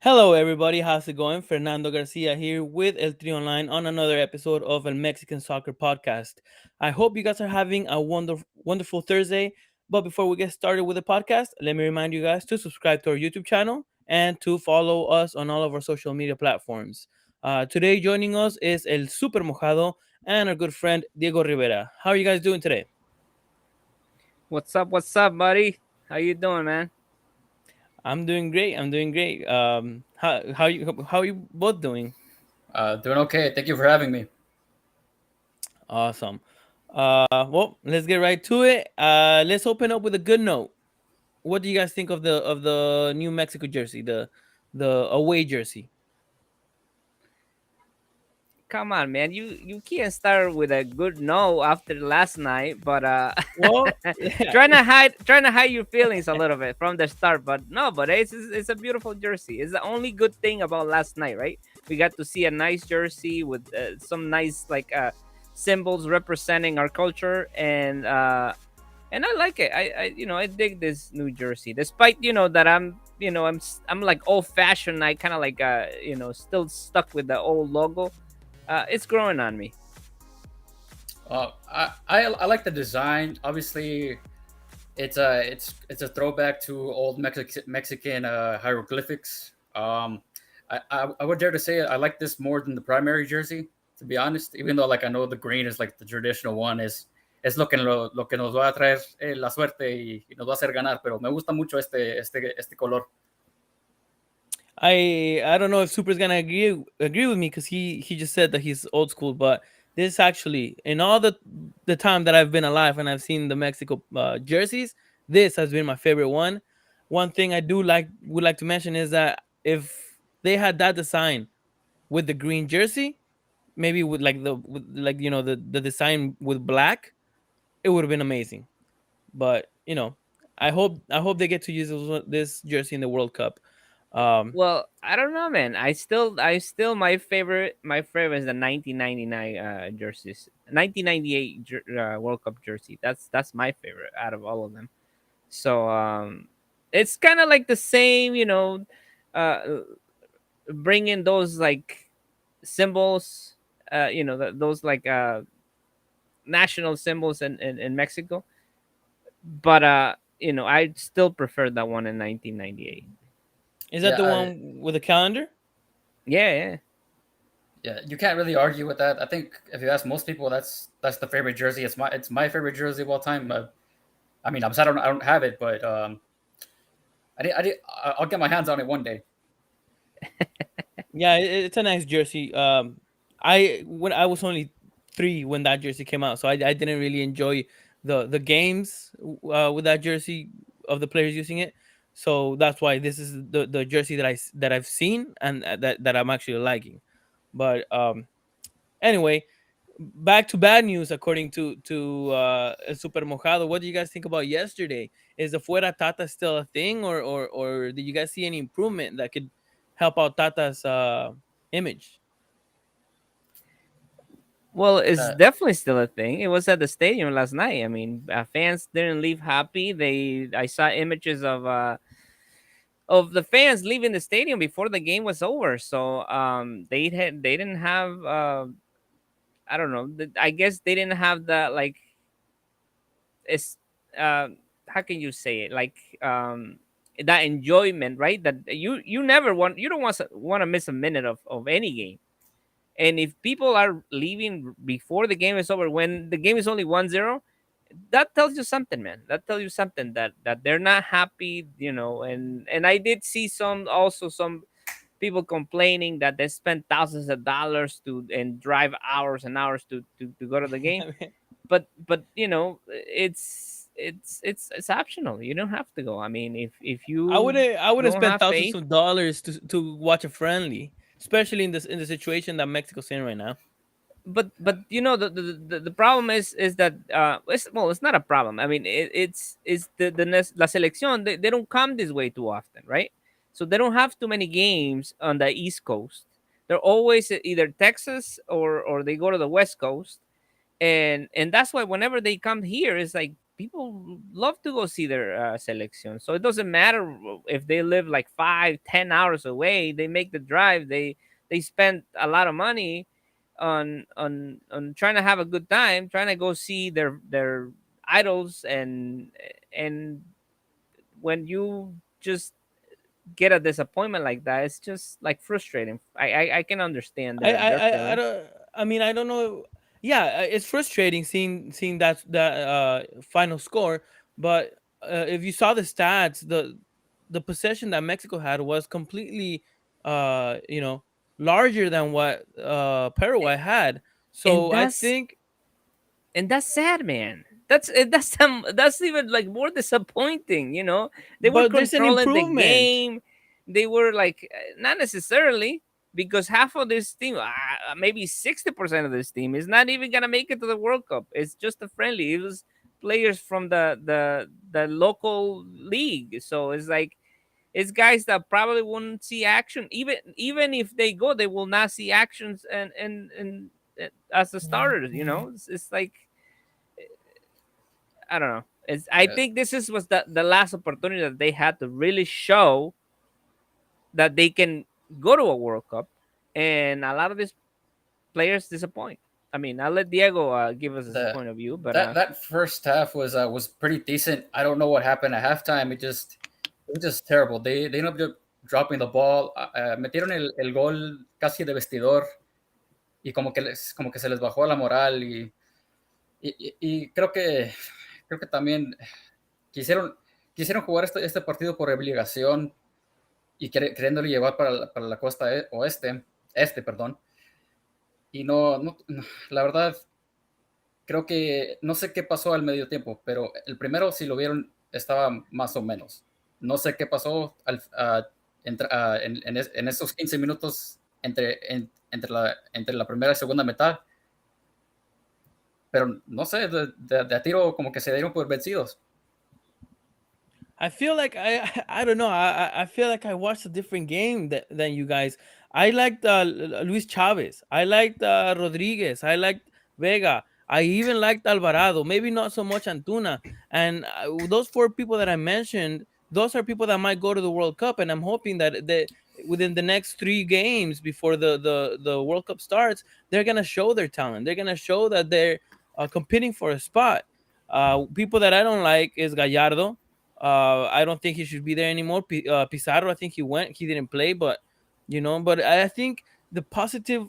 Hello, everybody. How's it going? Fernando Garcia here with El Tri Online on another episode of El Mexican Soccer Podcast. I hope you guys are having a wonderful Thursday. But before we get started with the podcast, let me remind you guys to subscribe to our YouTube channel and to follow us on all of our social media platforms. Today, joining us is El Super Mojado and our good friend Diego Rivera. How are you guys doing today? What's up? What's up, buddy? How you doing, man? I'm doing great. I'm doing great. How are you both doing? Doing okay. Thank you for having me. Awesome. Well, let's get right to it. Let's open up with a good note. What do you guys think of the New Mexico jersey, the away jersey? Come on, man. You can't start with a good no after last night, but Well, trying to hide your feelings a little bit from the start. But no, but it's a beautiful jersey. It's the only good thing about last night, right? We got to see a nice jersey with some nice symbols representing our culture, and I like it. I dig this new jersey, despite that I'm like old fashioned. I kind of still stuck with the old logo. It's growing on me. I like the design. Obviously, it's a throwback to old Mexican hieroglyphics. I would dare to say I like this more than the primary jersey. To be honest, even though like I know the green is like the traditional one es lo que nos va a traer la suerte y nos va a hacer ganar. Pero me gusta mucho este color. I don't know if Super's gonna agree with me because he just said that he's old school, but this actually in all the time that I've been alive and I've seen the Mexico jerseys, this has been my favorite one. One thing I do like would like to mention is that if they had that design with the green jersey, maybe with the design with black, it would have been amazing. But I hope they get to use this jersey in the World Cup. Um, Well, I don't know, man. I still my favorite is the 1999 jerseys, 1998 World Cup jersey. That's my favorite out of all of them. So it's kind of like the same, uh, bringing those like symbols, those national symbols in Mexico. But I still prefer that one in 1998. is that Yeah, the one with the calendar? Yeah, yeah. yeah, you can't really argue with that. I think if you ask most people, that's the favorite jersey. It's my favorite jersey of all time. I mean, I'm sad I don't have it, but I'll get my hands on it one day. Yeah, it's a nice jersey. I was only 3 when that jersey came out, so I didn't really enjoy the games with that jersey of the players using it. So that's why this is the jersey that I've seen and that I'm actually liking. But anyway, back to bad news according to El Super Mojado. What do you guys think about yesterday? Is the Fuera Tata still a thing, or did you guys see any improvement that could help out Tata's image? Well, it's Uh, definitely still a thing. It was at the stadium last night. I mean, fans didn't leave happy. I saw images of the fans leaving the stadium before the game was over. So they didn't have I don't know. I guess they didn't have that it's uh how can you say it that enjoyment, right? That you never want, you don't want to miss a minute of any game. And if people are leaving before the game is over, when the game is only 1-0, that tells you something, man. That tells you something that they're not happy, and I did see some people complaining that they spend thousands of dollars to and drive hours and hours to go to the game. But it's optional. You don't have to go. I mean, if you I would have don't spent have thousands faith. of dollars to watch a friendly, especially in the situation that Mexico's in right now. But the problem is that it's not a problem. I mean, it's la selección, they don't come this way too often, right? So they don't have too many games on the East Coast. They're always either Texas or they go to the West Coast. And that's why whenever they come here, it's like people love to go see their selection. So it doesn't matter if they live like 5, 10 hours away. They make the drive. They spend a lot of money on trying to have a good time, trying to go see their idols, and when you just get a disappointment like that, it's just like frustrating. I can understand their I feeling. don't. I mean, I don't know. Yeah, it's frustrating seeing that final score. But if you saw the stats, the possession that Mexico had was completely, larger than what Paraguay had. And So I think, that's sad, man. That's even like more disappointing. They were but there's an controlling the improvement. game. They were like not necessarily, because half of this team, maybe 60% of this team, is not even gonna make it to the World Cup. It's just a friendly. It was players from the local league, so it's like it's guys that probably won't see action. Even if they go, they will not see actions and as the starters. It's like I don't know. I Yeah, think this was the last opportunity that they had to really show that they can go to a World Cup, and a lot of these players disappoint. I mean, I'll let Diego give us his the point of view, but that first half was pretty decent. I don't know what happened at halftime. It was just terrible. They ended up dropping the ball. Metieron el gol casi de vestidor y como que se les bajó la moral y creo que también quisieron quisieron jugar este partido por obligación y queriéndolo llevar para la costa perdón. Y la verdad, creo que no sé qué pasó al medio tiempo, pero el primero, si lo vieron, estaba más o menos. No sé qué pasó en esos 15 minutos entre la primera y segunda mitad, pero no sé, de a tiro como que se dieron por vencidos. I feel like I don't know. I feel like I watched a different game than you guys. I liked Luis Chavez. I liked Rodriguez. I liked Vega. I even liked Alvarado. Maybe not so much Antuna. And those four people that I mentioned, those are people that might go to the World Cup. And I'm hoping that within the next three games before the World Cup starts, they're gonna show their talent. They're gonna show that they're competing for a spot. People that I don't like is Gallardo. I don't think he should be there anymore. Pizarro, I think he went. He didn't play, but but I think the positive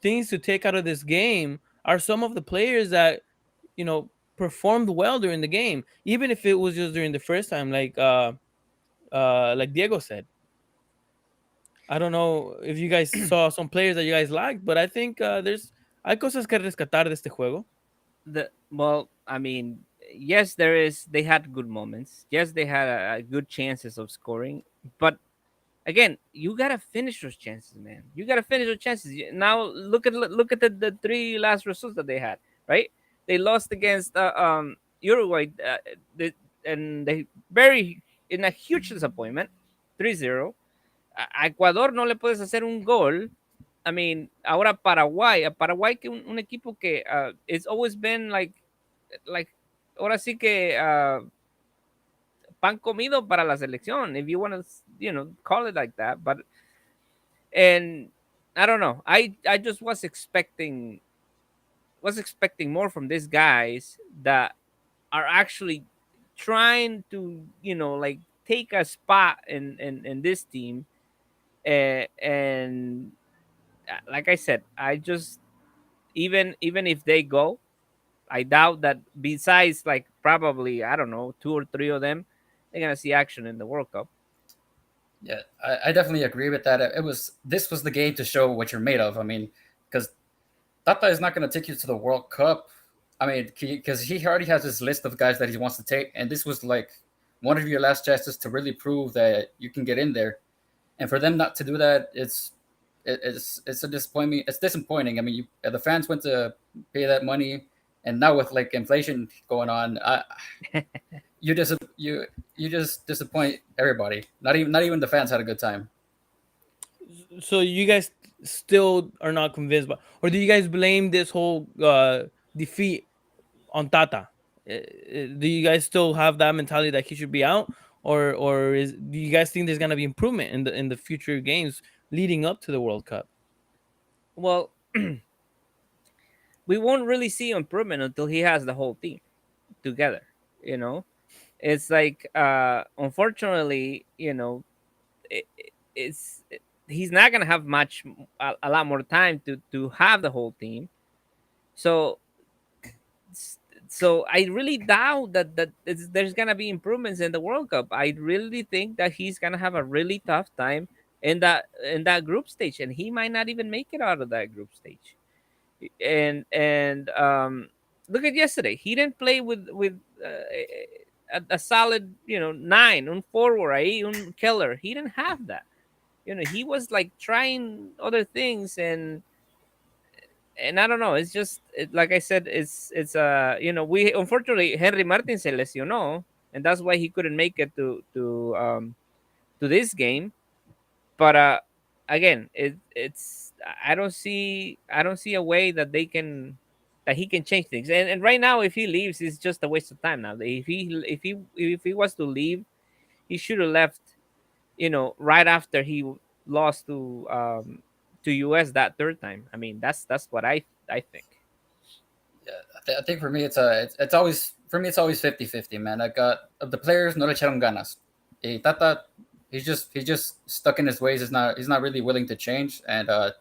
things to take out of this game are some of the players that performed well during the game, even if it was just during the first time, like Diego said. I don't know if you guys saw some players that you guys liked, but I think there's hay cosas que rescatar de este juego. I mean, yes, there is. They had good moments. Yes, they had good chances of scoring, but again, you gotta finish those chances, man. You gotta finish those chances. Now look at the three last results that they had. Right? They lost against Uruguay, and they very in a huge disappointment, 3-0. A Ecuador no le puedes hacer un gol. I mean, ahora Paraguay, a Paraguay que un equipo que it's always been like ahora sí que pan comido para la selección, if you want to call it like that. But and I don't know, I just was expecting more from these guys that are actually trying to like take a spot in this team. And like I said, I just even if they go, I doubt that besides like probably I don't know 2 or 3 of them, they're gonna see action in the World Cup. Yeah, I definitely agree with that. This was the game to show what you're made of. I mean, because Tata is not going to take you to the World Cup. I mean, because he already has his list of guys that he wants to take, and this was like one of your last chances to really prove that you can get in there. And for them not to do that, it's a disappointment. It's disappointing. I mean, the fans went to pay that money, and now with like inflation going on, you just you just disappoint everybody. Not even the fans had a good time. So you guys still are not convinced, or do you guys blame this whole defeat on Tata? Do you guys still have that mentality that he should be out, or do you guys think there's gonna be improvement in the future games leading up to the World Cup? Well, we won't really see improvement until he has the whole team together. You know, it's like unfortunately, it's he's not gonna have a lot more time to have the whole team. So so I really doubt that there's gonna be improvements in the World Cup. I really think that he's gonna have a really tough time in that group stage, and he might not even make it out of that group stage. And look at yesterday. He didn't play with a solid 9 un forward, un killer. He didn't have that. He was like trying other things, and I don't know. It's just like I said. We unfortunately Henry Martin se lesionó, and that's why he couldn't make it to this game. But again, it's I don't see a way that he can change things. And right now, if he leaves, it's just a waste of time. Now, if he was to leave, he should have left. Right after he lost to US that third time. I mean, that's what I think. Yeah, I think for me it's always for me it's always 50-50, man. I got of the players no le echaron ganas. Tata, he's just stuck in his ways. He's not really willing to change, and I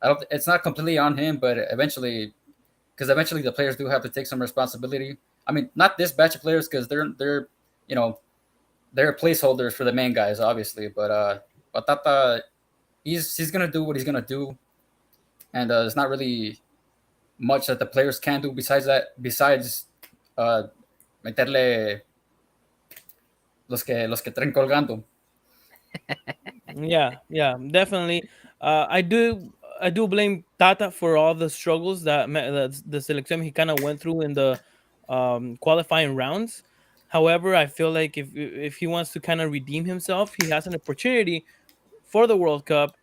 don't. It's not completely on him, but eventually, because eventually the players do have to take some responsibility. I mean, not this batch of players because they're you know they're placeholders for the main guys, obviously, but Tata, he's gonna do what he's gonna do, and it's not really much that the players can do besides uh, meterle los que traen colgando. Yeah, yeah, definitely. I do blame Tata for all the struggles that the Seleccion he kind of went through in the qualifying rounds. However, I feel like if he wants to kind of redeem himself, he has an opportunity for the World Cup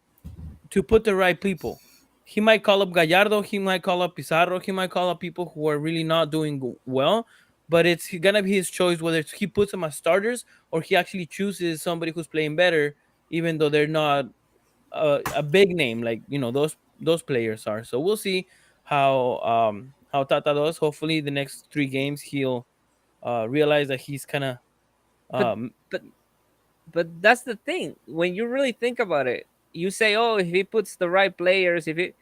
to put the right people. He might call up Gallardo, he might call up Pizarro, he might call up people who are really not doing well, but it's gonna be his choice whether he puts them as starters or he actually chooses somebody who's playing better, even though they're not a big name like those players are. So we'll see how Tata does. Hopefully, the next 3 games he'll realize that he's kind of But um, but but that's the thing. When you really think about it, you say, "Oh, if he puts the right players, if it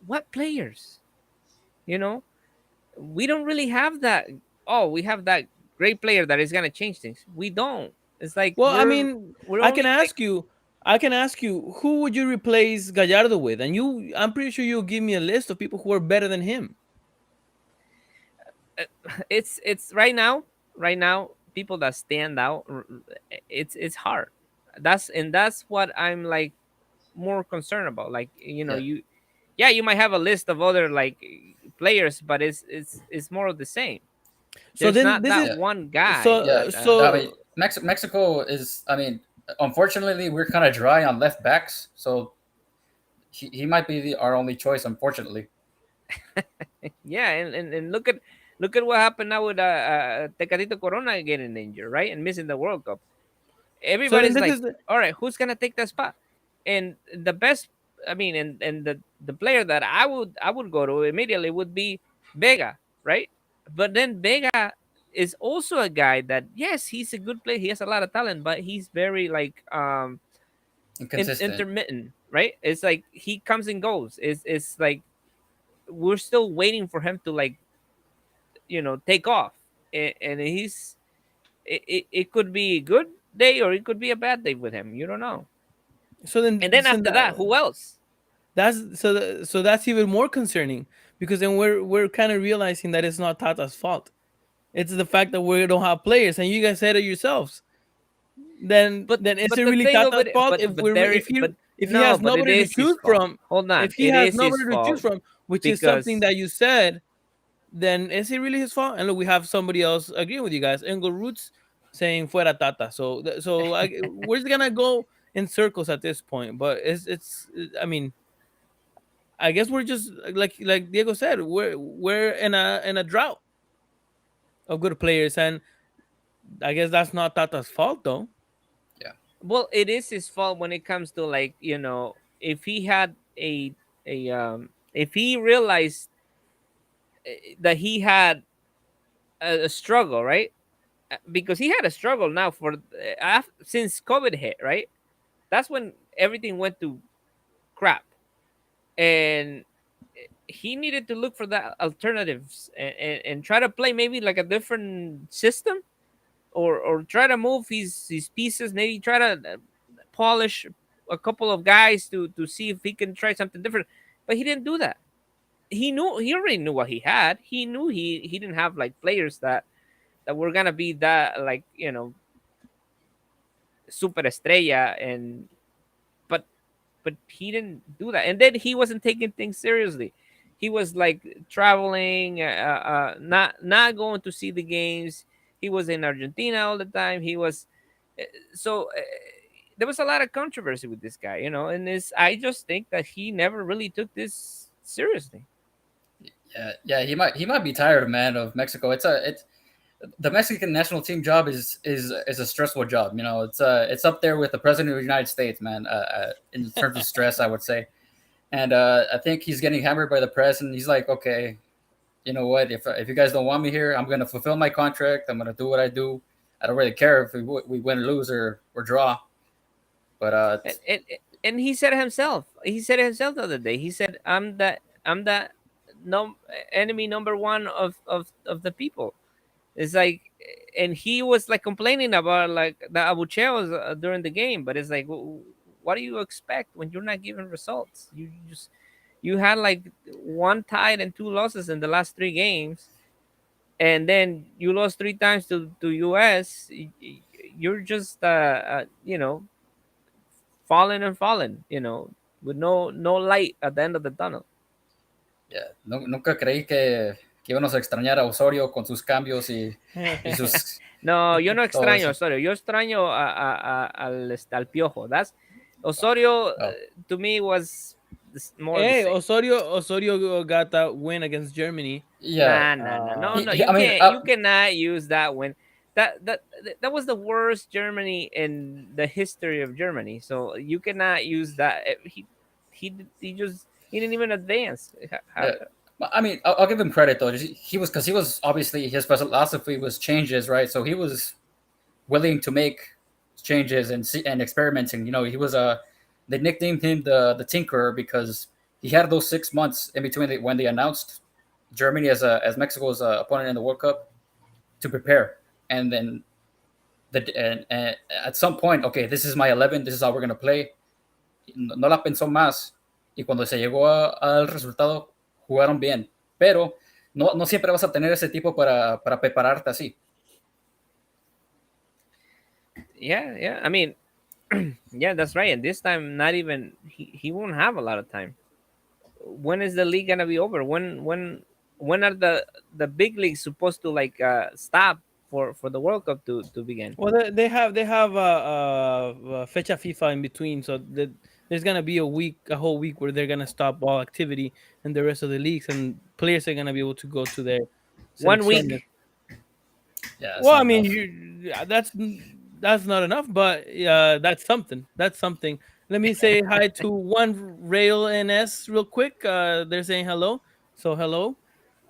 what players?" You know, we don't really have that. Oh, we have that great player that is gonna change things. We don't. It's like well, I we're mean, we're I can only like ask you. I can ask you, who would you replace Gallardo with? And I'm pretty sure you'll give me a list of people who are better than him. it's right now people that stand out. It's hard. That's what I'm like more concerned about. Like Yeah, yeah, you might have a list of other like players, but it's more of the same. So There's then not this that is yeah, one so guy yeah. that I mean, so Mexico is. I mean, unfortunately, we're kind of dry on left backs, so he might be our only choice. Unfortunately, yeah, and look at what happened now with Tecatito Corona getting injured, right, and missing the World Cup. so then Everybody's this like, is all right, who's gonna take that spot? And the best, I mean, and the player that I would go to immediately would be Vega, right? But then Vega is also a guy that, yes, he's a good player, he has a lot of talent, but he's very like inconsistent. intermittent, right? It's like he comes and goes. It's like we're still waiting for him to like take off, and it could be a good day or it could be a bad day with him. You don't know. so And then then after that, who else? so that's even more concerning because then we're kind of realizing that it's not Tata's fault. It's the fact that we don't have players, and you guys said it yourselves. Then But then is but it the really thing of Tata's it, fault but there, but if he no, has but it nobody to is his choose fault. from? Hold on, If he it has is his nobody to choose fault from, which is something because that you said, then is it really his fault? And look, we have somebody else agreeing with you guys. Engel Roots saying "Fuera Tata." We're just gonna go in circles at this point. But I mean, I guess we're just like Diego said, we're in a drought. of good players, and I guess that's not Tata's fault though. Yeah, Well, it is his fault when it comes to, like, if he had if he realized that he had a struggle, right? Because he had a struggle now since COVID hit, right? That's when everything went to crap, and he needed to look for the alternatives, and try to play maybe like a different system, or try to move his pieces, maybe try to polish a couple of guys to see if he can try something different. But he didn't do that. He already knew what he had. He knew he didn't have like players that were gonna be that, like, super estrella. And but he didn't do that, and then he wasn't taking things seriously. He was like traveling, not going to see the games. He was in Argentina all the time. He was so there was a lot of controversy with this guy, and this I just think that he never really took this seriously. yeah. He might be tired, man, of Mexico. It's the Mexican national team job is a stressful job. It's up there with the president of the United States, man. In terms of stress, I would say. And I think he's getting hammered by the press, and he's like, okay, you know what? If you guys don't want me here, I'm gonna fulfill my contract. I'm gonna do what I do. I don't really care if we win, lose, or draw. But and, and and he said it himself. He said it himself the other day. He said, I'm the no enemy number one of the people. It's like, and he was like complaining about like the abucheos during the game. But it's like, what do you expect when you're not giving results? You had like one tied and two losses in the last three games, and then you lost three times to US. You're just falling and falling, with no light at the end of the tunnel. yeah, nunca creí que íbamos a extrañar a Osorio con sus cambios y sus No, yo no todo extraño a eso. Osorio. Yo extraño al Piojo. That's Osorio, Oh, to me, was more of the Hey, same. Osorio got that win against Germany. yeah. Nah, nah, nah. No, no. I You mean, can't. You cannot use that win. That was the worst Germany in the history of Germany. So you cannot use that. He didn't even advance. yeah. I mean, I'll give him credit though. He was because he was obviously his philosophy was changes, right? So he was willing to make changes and experimenting. He was they nicknamed him the Tinkerer because he had those 6 months in between when they announced Germany as Mexico's opponent in the World Cup to prepare, and then and at some point, okay, this is my 11, this is how we're gonna play. No la pensó más y cuando se llegó al resultado jugaron bien, pero no siempre vas a tener ese tipo para prepararte así. Yeah, yeah. I mean, yeah, that's right. And this time, not even he won't have a lot of time. When is the league gonna be over? When are the big leagues supposed to like stop for the World Cup to begin? Well, they have fecha FIFA in between, so there's gonna be a whole week where they're gonna stop all activity in the rest of the leagues, and players are gonna be able to go to their 1 week. selecciones. Yeah, it's Well, I not mean, enough. that's not enough, but that's something. That's something. Let me say hi to one Rail NS real quick. They're saying hello, so hello.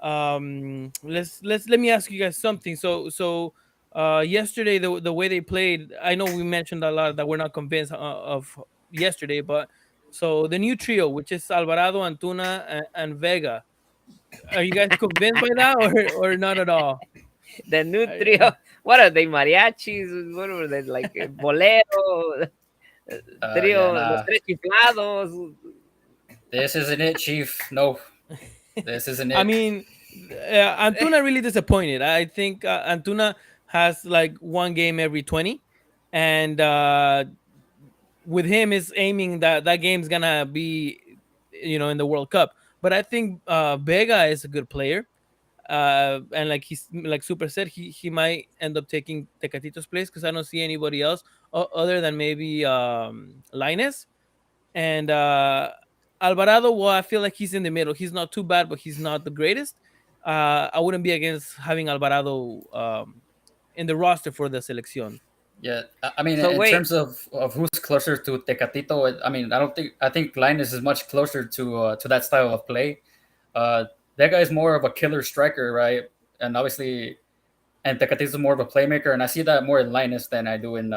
Let me ask you guys something. Yesterday the way they played, I know we mentioned a lot that we're not convinced of yesterday, but so the new trio, which is Alvarado, Antuna, and Vega, are you guys convinced by that or not at all? The new I- trio. What are they, mariachis? What were they, like, bolero? Yeah, Trio, los nah, tres chiflados. this isn't it, Chief. No, this isn't I it. mean, Antuna really disappointed. I think Antuna has like one game every 20, and with him is aiming that game's gonna be, in the World Cup. But I think Vega is a good player, and like Super said, he might end up taking Tecatito's place because I don't see anybody else other than maybe Linus and Alvarado. Well, I feel like he's in the middle. He's not too bad, but he's not the greatest. I wouldn't be against having Alvarado in the roster for the Seleccion. Yeah, I mean, So in wait, terms of who's closer to Tecatito, I mean, I don't think I think Linus is much closer to that style of play. Uh, that guy is more of a killer striker, right? And obviously, and Tecatito is more of a playmaker, and I see that more in Linus than I do in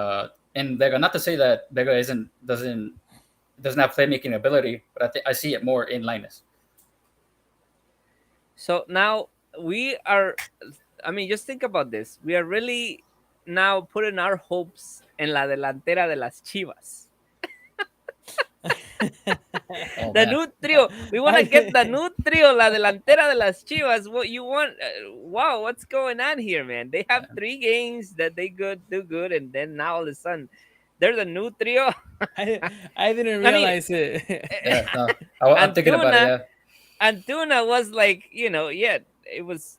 Vega. Not to say that Vega isn't doesn't have playmaking ability, but I see it more in Linus. so now we are. I mean, just think about this. We are really now putting our hopes en la delantera de las Chivas. Oh The man, new trio. We want to get the new trio, la delantera de las Chivas. What you want? Wow, what's going on here, man? They have 3 games that they good do good, and then now all of a sudden, they're the new trio. I didn't I mean, realize it. yeah, no, I'm thinking about it. Antuna, Yeah, Antuna was like, yeah, it was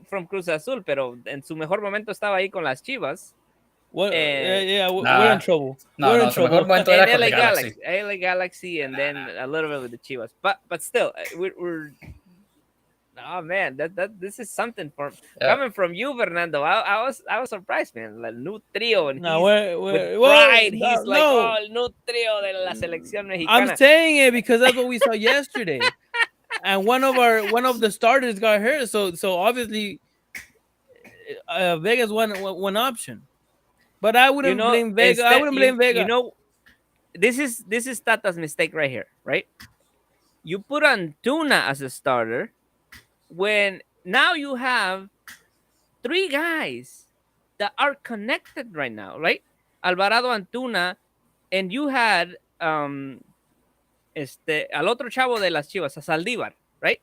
from Cruz Azul, pero en su mejor momento estaba ahí con las Chivas. What? Eh, Yeah, we're in nah, trouble. no, We're in no. Su mejor trouble. momento and era con the Galaxy. LA Galaxy, and Nah, then nah. a little bit with the Chivas. But still, we're oh man, that this is something from Yeah, coming from you, Fernando. I was surprised, man. Like new trio, and No, he's with we're well, pride. He's like, no. oh, el new trio de la selección I'm mexicana. saying it because that's what we saw yesterday, and one of the starters got hurt. So obviously, Vegas one option. But I You wouldn't know, blame Vega. I instead wouldn't blame you Vega. know this is Tata's mistake right here, right? You put Antuna as a starter when now you have 3 guys that are connected right now, right? Alvarado, Antuna, and you had al otro chavo de las Chivas, a Saldívar, right?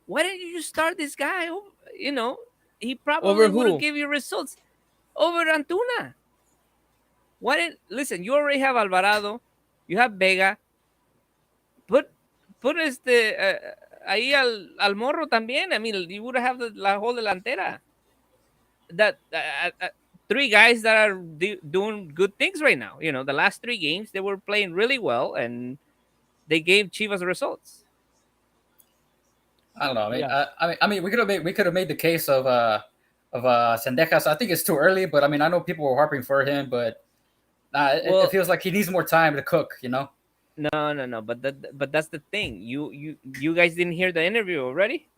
Why didn't you just start this guy? You know, he Over probably would have who? give you results over Antuna. Why didn't listen? You already have Alvarado, you have Vega. Put put ahí al morro también. I mean, you would have la whole delantera. That 3 guys that are doing good things right now. You know, the last 3 games they were playing really well, and they gave Chivas results. I don't know. Yeah, I mean, we could have made the case of Sendejas. I think it's too early, but I mean, I know people were harping for him, but it Well, feels like he needs more time to cook. You know? no. But that's the thing. You guys didn't hear the interview already.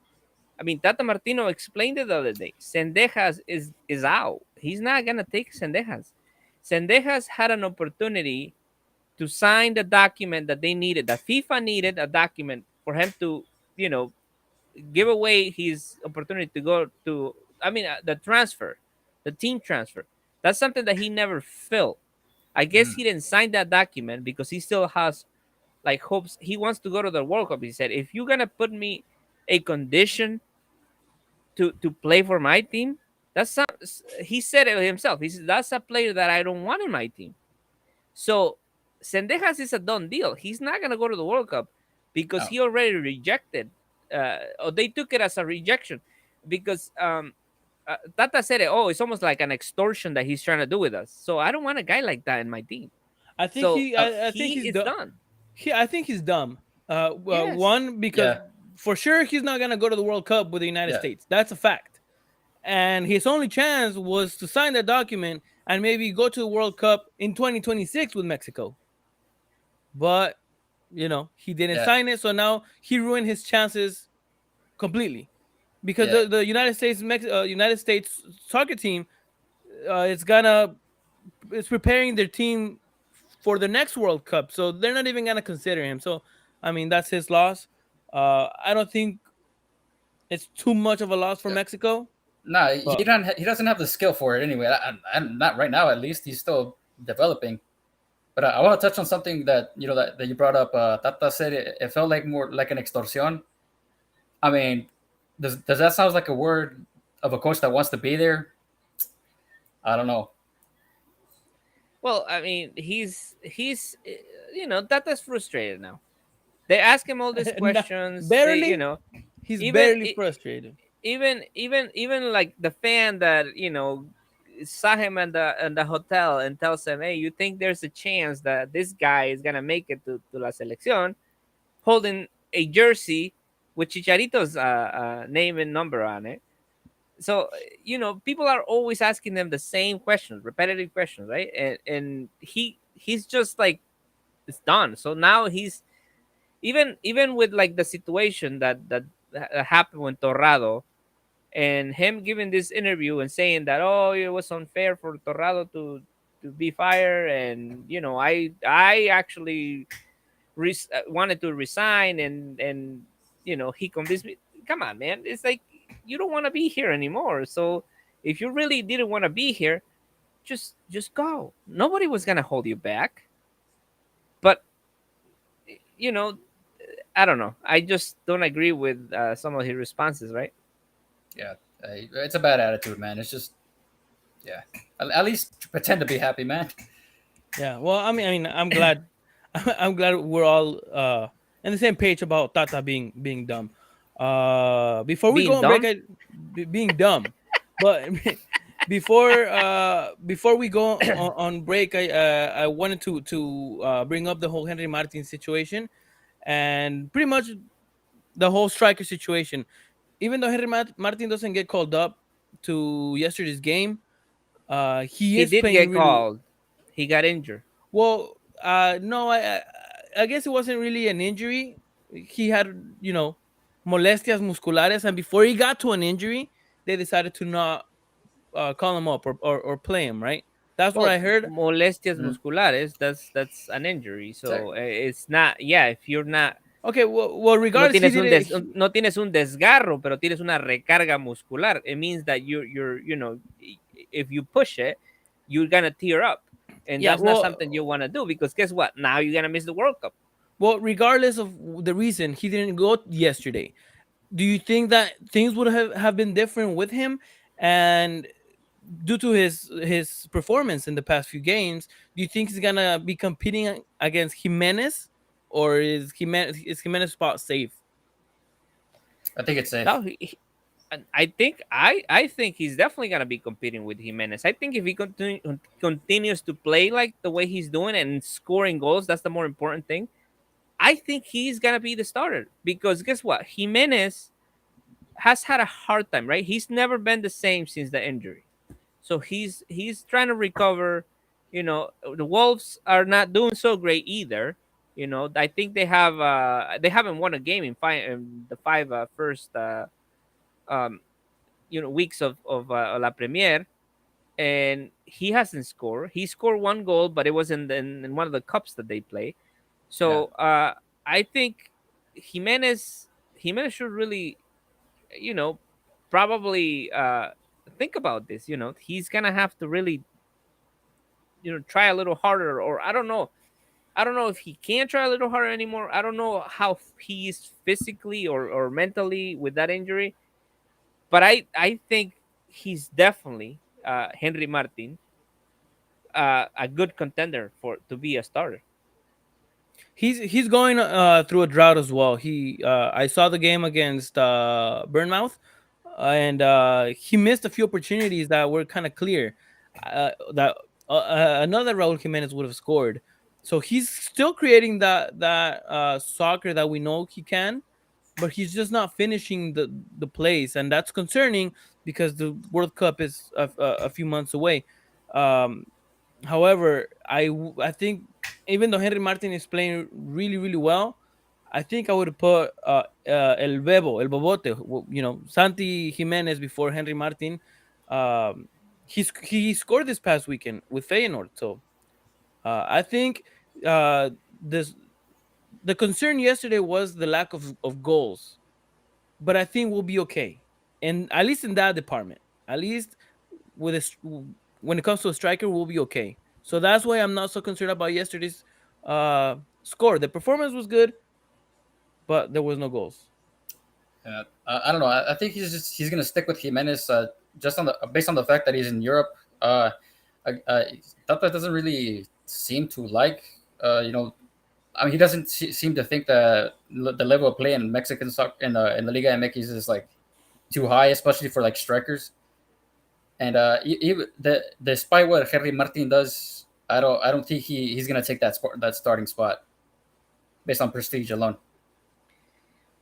I mean, Tata Martino explained it the other day. Sendejas is out. He's not gonna take Sendejas. Sendejas had an opportunity to sign the document that they needed. That FIFA needed a document for him to, you know, give away his opportunity to go to. I mean, the transfer, the team transfer. That's something that he never filled. I guess Mm. he didn't sign that document because he still has like hopes. He wants to go to the World Cup. He said, if you're gonna put me a condition to play for my team, that's not. He said it himself. He said that's a player that I don't want in my team. So Sendejas is a done deal. He's not gonna go to the World Cup because Oh, he already rejected, or they took it as a rejection because Tata said it. Oh, it's almost like an extortion that he's trying to do with us. So I don't want a guy like that in my team. So I think he he's is dumb. done. I think he's dumb. Yes. One because yeah, for sure he's not gonna go to the World Cup with the United yeah, States. That's a fact. And his only chance was to sign that document and maybe go to the World Cup in 2026 with Mexico. But he didn't yeah, sign it, so now he ruined his chances completely because yeah, the United States soccer team is preparing their team for the next World Cup, so they're not even gonna consider him. So I mean that's his loss. I don't think it's too much of a loss for yeah. Mexico, No, but he doesn't have the skill for it anyway. Not right now, at least. He's still developing. But I want to touch on something that that you brought up. Tata said it felt like more like an extorsion. I mean, does that sound like a word of a coach that wants to be there? I don't know. Well, I mean, he's Tata's frustrated now. They ask him all these questions. They, barely he's even barely frustrated. even like the fan that saw him in the hotel and tells him, "Hey, you think there's a chance that this guy is gonna make it to la selección?" Holding a jersey with Chicharito's name and number on it. So people are always asking them the same questions, repetitive questions, right? And he's just like, it's done. So now he's, even with like the situation that happened with Torrado, and him giving this interview and saying that, oh, it was unfair for Torrado to be fired, and I actually wanted to resign, and he convinced me. Come on, man, it's like you don't want to be here anymore. So if you really didn't want to be here, just go. Nobody was gonna hold you back. But you know, I don't know. I just don't agree with some of his responses, right? Yeah, it's a bad attitude, man. It's just yeah. At least pretend to be happy, man. Yeah. Well, I'm glad. I'm glad we're all on the same page about Tata being dumb. Before we go Being on break, dumb. being dumb, but before we go on break, I wanted to bring up the whole Henry Martin situation and pretty much the whole striker situation. Even though Henry Martin doesn't get called up to yesterday's game, he He is did playing get really called. He got injured. well. No, I guess it wasn't really an injury. He had, molestias musculares, and before he got to an injury, they decided to not call him up or play him. Right? That's what Well, I heard. molestias Mm. musculares, that's an injury. Tech. So it's not. Yeah, if you're not, Okay, well, no regardless, he tienes un didn't. no tienes un desgarro, pero tienes una recarga muscular. It means that you're if you push it, you're gonna tear up, and Yeah, that's not something you want to do, because guess what? Now you're gonna miss the World Cup. well, regardless of the reason he didn't go yesterday, do you think that things would have been different with him? And due to his performance in the past few games, do you think he's gonna be competing against Jimenez, or is Jimenez spot safe? I think it's safe. Now, and I think he's definitely gonna be competing with Jimenez. I think if he continues to play like the way he's doing and scoring goals, that's the more important thing. I think he's gonna be the starter, because guess what? Jimenez has had a hard time, right? He's never been the same since the injury. So he's trying to recover. The Wolves are not doing so great either. I think they haven't won a game in the five first um, weeks of La Premier, and he hasn't scored. He scored one goal, but it was in one of the cups that they play. Yeah. So I think Jimenez Jimenez should really, you know, probably think about this. He's gonna have to really, try a little harder, or I don't know. I don't know if he can try a little harder anymore. I don't know how he is physically or mentally with that injury, but I think he's definitely Henry Martin, a good contender for to be a starter. He's going through a drought as well. I saw the game against Burnmouth, and he missed a few opportunities that were kind of clear. That Another Raul Jimenez would have scored. So he's still creating that soccer that we know he can, but he's just not finishing the plays, and that's concerning because the World Cup is a few months away. Um, However, I think even though Henry Martin is playing really really well, I think I would put El Bobote, Santi Jimenez before Henry Martin. Um, he scored this past weekend with Feyenoord, so I think this the concern yesterday was the lack of goals, but I think we'll be okay, and at least in that department, at least with when it comes to a striker, we'll be okay. So that's why I'm not so concerned about yesterday's score. The performance was good, but there was no goals. I don't know. I think he's gonna stick with Jimenez just on the based on the fact that he's in Europe. Tata doesn't really seem to like. I mean, he doesn't seem to think that the level of play in Mexican soccer in the Liga MX is like too high, especially for like strikers. And despite what Henry Martin does, I don't think he's gonna take that starting spot based on prestige alone.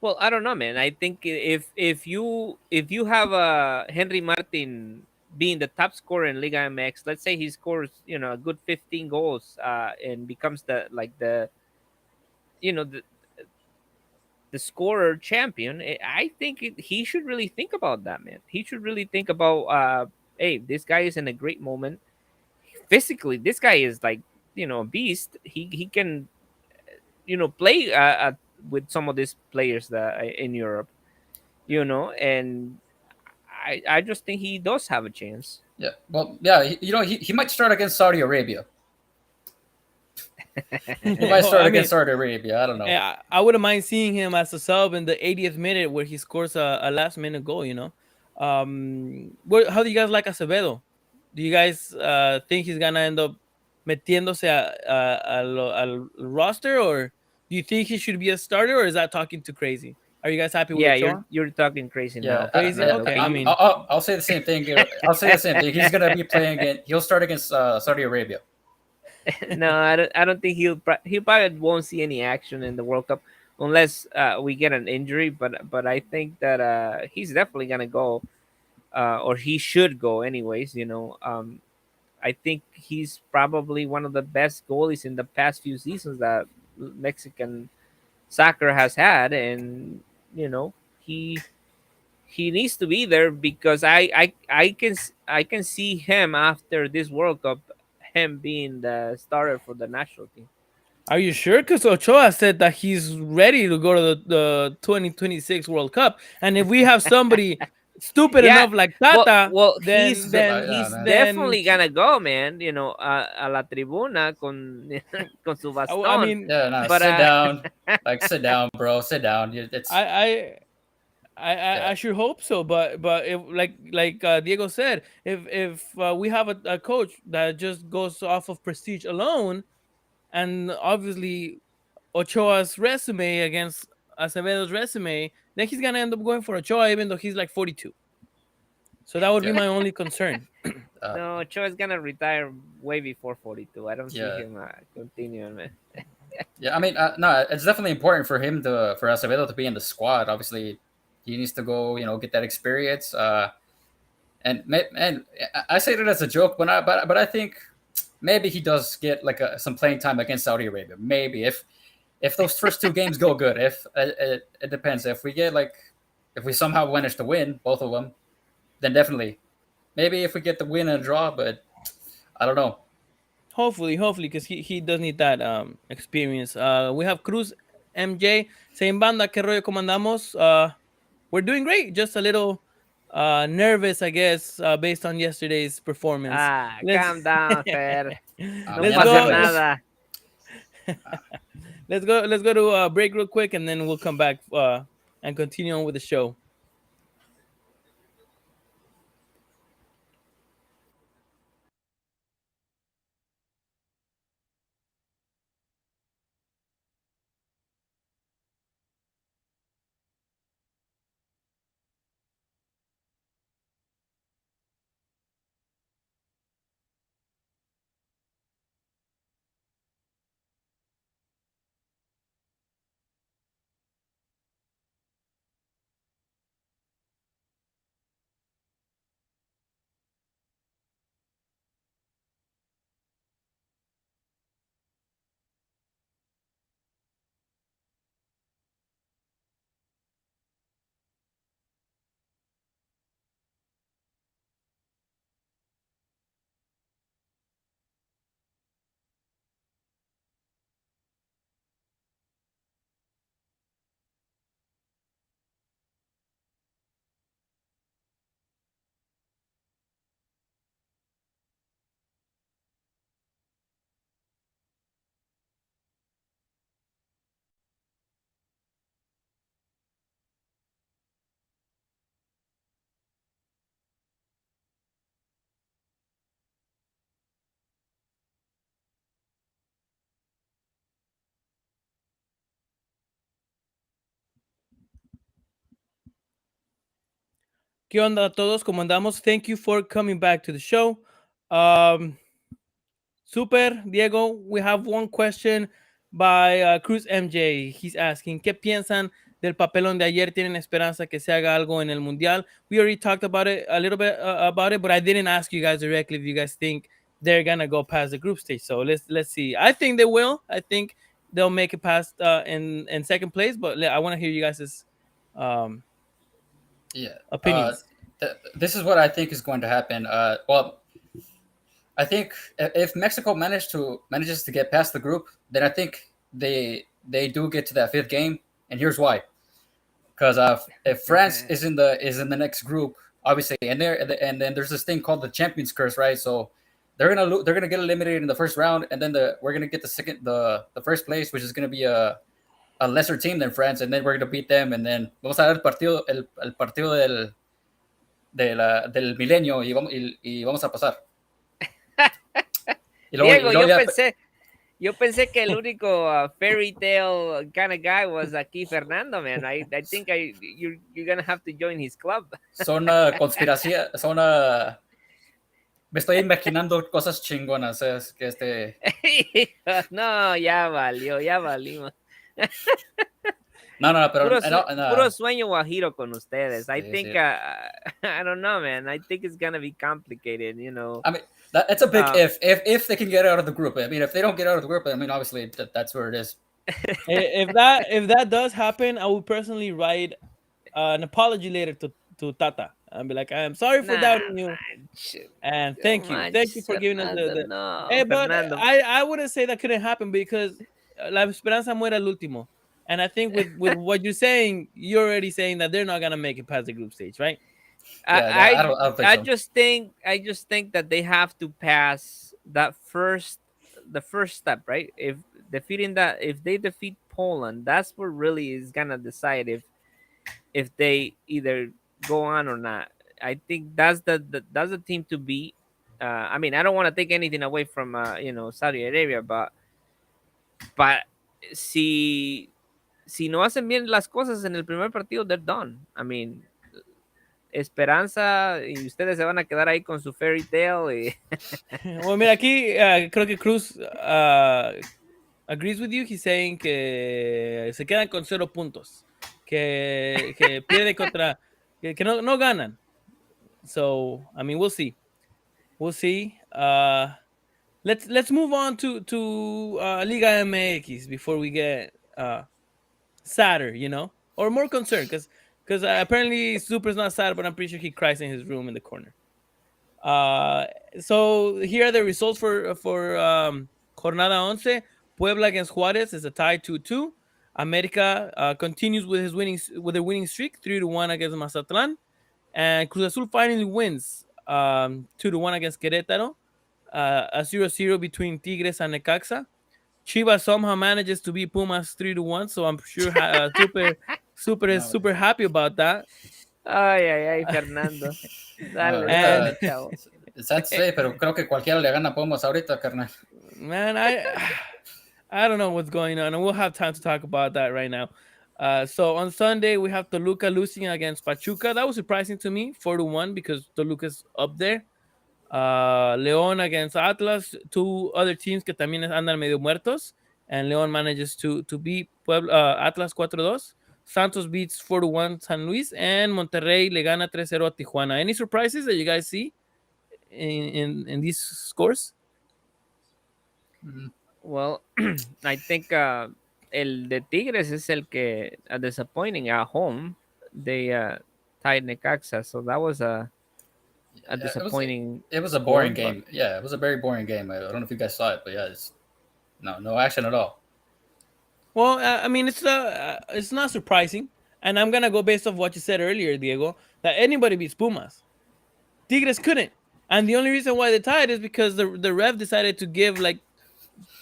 Well, I don't know, man. I think if you have Henry Martin being the top scorer in Liga MX, let's say he scores a good 15 goals and becomes you know the the scorer champion. I think he should really think about that, man. He should really think about hey, this guy is in a great moment physically. This guy is like a beast. He can play with some of these players that in Europe, and I just think he does have a chance. Yeah. Well, yeah. He might start against Saudi Arabia. He might start I against mean, Saudi Arabia. I don't know. I wouldn't mind seeing him as a sub in the 80th minute where he scores a last minute goal. How do you guys like Acevedo? Do you guys think he's gonna end up metiéndose al roster, or do you think he should be a starter, or is that talking too crazy? Are you guys happy with Yeah, you're Ochoa? you're talking crazy Yeah, now, Crazy? Fernando. Okay, I Okay, mean, I'll say the same thing. I'll say the same thing. He's gonna be playing again. He'll start against Saudi Arabia. no, I don't think he probably won't see any action in the World Cup unless we get an injury. But I think that he's definitely gonna go, or he should go anyways. I think he's probably one of the best goalies in the past few seasons that Mexican soccer has had, and you know he he needs to be there because I can see him after this World Cup, him being the starter for the national team. are you sure? Because Ochoa said that he's ready to go to the 2026 World Cup, and if we have somebody stupid Yeah, enough like well, Tata, well, then then Yeah, he's man. then definitely gonna go, man. A la tribuna con con su I bastón. mean, Yeah, no, But sit down. Like, sit down, bro. Sit down. It's I I I yeah, sure hope so, but if like Diego said, if we have a coach that just goes off of prestige alone, and obviously Ochoa's resume against Acevedo's resume, then he's gonna end up going for Ochoa, even though he's like 42. So that would be yeah, my only concern. uh, no, Cho is gonna retire way before 42. I don't see yeah, him continuing, man. yeah. I mean, no, it's definitely important for him for Acevedo to be in the squad. Obviously, he needs to go, get that experience. And I say that as a joke, but I think maybe he does get like some playing time against Saudi Arabia. Maybe if those first two games go good. If it depends. If we somehow manage to win both of them, then definitely. Maybe if we get the win and a draw, but I don't know. Hopefully, because he does need that experience. We have Cruz MJ saying, Banda, que rollo, ¿cómo andamos? We're doing great, just a little nervous, I guess, based on yesterday's performance. Ah, Let's calm down, Fer. No let's Man, I'm pasa go. feeling this. nada. Let's go to a break real quick, and then we'll come back and continue on with the show. ¿Qué onda a todos? ¿Cómo andamos? Thank you for coming back to the show. Um, Super, Diego, we have one question by Cruz MJ. He's asking, ¿Qué piensan del papelón de ayer tienen esperanza que se haga algo en el Mundial. We already talked about it a little bit about it, but I didn't ask you guys directly if you guys think they're gonna go past the group stage. So let's see. I think they will. I think they'll make it past in second place, but I want to hear you guys' um, Yeah. opinions. This is what I think is going to happen. Well, I think if Mexico manages to get past the group, then I think they do get to that fifth game, and here's why. Because if France is in the next group, obviously, and then there's this thing called the Champions Curse, right? So they're gonna get eliminated in the first round, and then we're gonna get the first place, which is gonna be a lesser team than France, and then we're gonna beat them, and then vamos a ver el partido del milenio y vamos a pasar. Diego, luego ya, yo pensé que el único fairy tale kind of guy was aquí Fernando, man. I think you're gonna have to join his club. son conspiración, me estoy imaginando cosas chingonas, es que No, ya valió, ya valimos. No, pero puro sueño guajiro con ustedes. I Sí, think sí. I don't know, man. I think it's gonna be complicated, you know. I mean, that's a big if they can get out of the group. I mean, if they don't get out of the group, I mean, obviously that's where it is. If that does happen, I would personally write an apology letter to Tata and be like, I'm sorry for doubting you, and thank you for giving us the. No, Hey, but Fernando. I wouldn't say that couldn't happen because la esperanza muere al último, and I think with what you're saying, you're already saying that they're not gonna make it past the group stage, right? I don't think so. I just think that they have to pass the first step, right? If they defeat Poland, that's what really is gonna decide if they either go on or not. I think that's that's the team to beat. I mean, I don't want to take anything away from Saudi Arabia, but si no hacen bien las cosas en el primer partido, they're done. I mean, esperanza y ustedes se van a quedar ahí con su fairy tale. Well, mira, aquí creo que Cruz agrees with you. He's saying que se quedan con 0 puntos, que pierde contra, que no ganan. So, I mean, we'll see. Let's move on to Liga MX before we get sadder, or more concerned, because apparently Super's not sad, but I'm pretty sure he cries in his room in the corner. So here are the results for Jornada 11. Puebla against Juarez is a tie 2-2. America continues with their winning streak, 3-1 against Mazatlán, and Cruz Azul finally wins 2-1 against Querétaro. A 0-0 between Tigres and Necaxa. Chivas somehow manages to beat Pumas 3-1, so I'm sure Super is super happy about that. Ay, Fernando. Dale, chavo. It's sad to say, pero creo que cualquiera le gana a Pumas ahorita, carnal. Man, I don't know what's going on, and we'll have time to talk about that right now. So on Sunday we have Toluca losing against Pachuca. That was surprising to me, 4-1, because Toluca's up there. León against Atlas, two other teams que también andan medio muertos, and León manages to beat Atlas 4-2. Santos beats 4-1 San Luis, and Monterrey le gana 3-0 a Tijuana. Any surprises that you guys see in these scores? Well, I think el de Tigres es el que disappointing at home. They tied Necaxa, so that was a disappointing. It was a boring game. Yeah, it was a very boring game. I don't know if you guys saw it, but yeah, it's no action at all. Well, I mean, it's not surprising, and I'm gonna go based off what you said earlier, Diego, that anybody beats Pumas. Tigres couldn't, and the only reason why they tied is because the ref decided to give like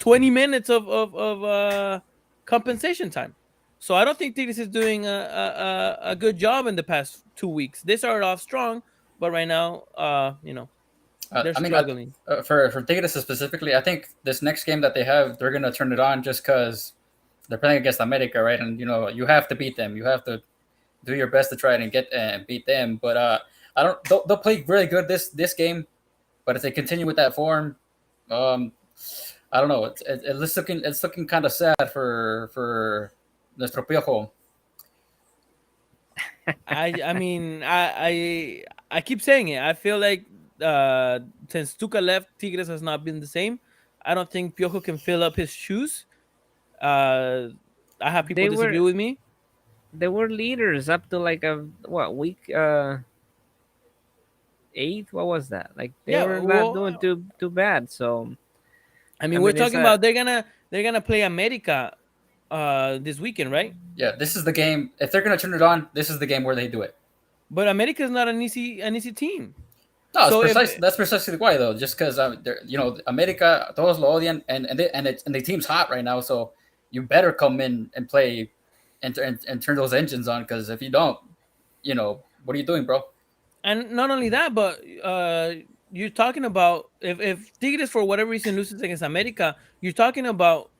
20 minutes of compensation time. So I don't think Tigres is doing a good job in the past 2 weeks. They started off strong, but right now, they're struggling. For Tigres specifically, I think this next game that they have, they're gonna turn it on just because they're playing against America, right? And you have to beat them. You have to do your best to try and get and beat them. But I don't. They'll play really good this game, but if they continue with that form, I don't know. It's looking kind of sad for nuestro Piojo. I mean I keep saying it. I feel like uh since Tuca left, Tigres has not been the same. I don't think Piojo can fill up his shoes. Uh I have people They disagree were with me. they were leaders up to like a what week 8. What was that? Like they Yeah, were not doing well, too bad. So I I mean we're mean, it's talking a about they're gonna play America this weekend, right? Yeah, this is the game. If they're gonna turn it on, this is the game where they do it. But America's not an easy team. No, it's So if precise. That's precisely why, though. Just because America, todos lo odian, and the team's hot right now. So you better come in and play, and turn those engines on. Because if you don't, what are you doing, bro? and not only that, but you're talking about if Tigres for whatever reason loses against America, you're talking about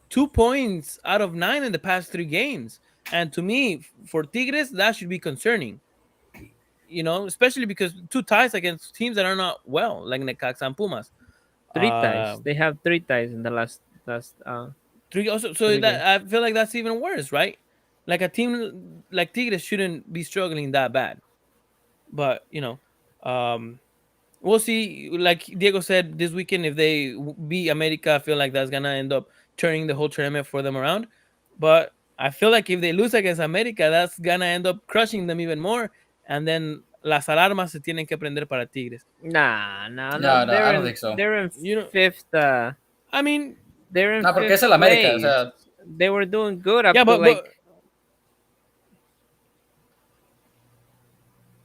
2 points out of 9 in the past 3 games. And to me, for Tigres, that should be concerning. Especially because 2 ties against teams that are not well, like Necaxa and Pumas. three Uh, ties. They have 3 ties in the last three also, so three that games. I feel like that's even worse, right? Like a team like Tigres shouldn't be struggling that bad. But um, we'll see. Like Diego said, this weekend, if they beat America, I feel like that's gonna end up turning the whole tournament for them around. But I feel like if they lose against America, that's gonna end up crushing them even more. And then las alarmas se tienen que prender para Tigres. Nah, nah, no. No, no, I don't think so. They're in You know, fifth. I mean, They're in No, porque es fifth el América. O place. sea, They were doing good yeah, up to but like